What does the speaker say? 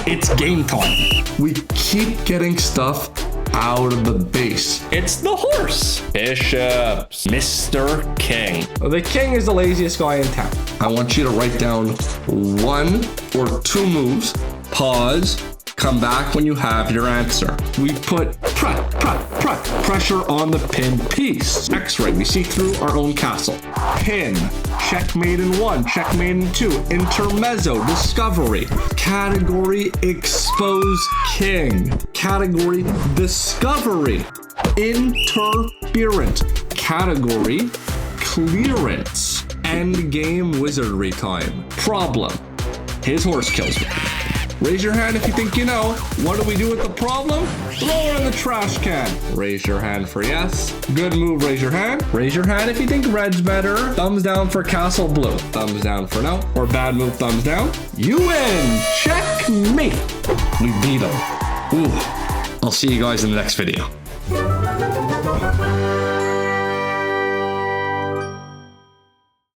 It's game time. We keep getting stuff out of the base. It's the horse. Bishops. Mr. King. The king is the laziest guy in town. I want you to write down 1 or 2 moves, pause, come back when you have your answer. We put pressure on the pinned piece. X-ray, we see through our own castle. Pin, checkmate in 1, checkmate in 2, intermezzo, discovery. Category, expose king. Category, discovery. Interferent. Category, clearance. End game wizardry time. Problem, his horse kills me. Raise your hand if you think you know. What do we do with the problem? Throw it in the trash can. Raise your hand for yes. Good move, raise your hand. Raise your hand if you think red's better. Thumbs down for castle blue. Thumbs down for no. Or bad move, thumbs down. You win! Checkmate! We beat him. Ooh. I'll see you guys in the next video.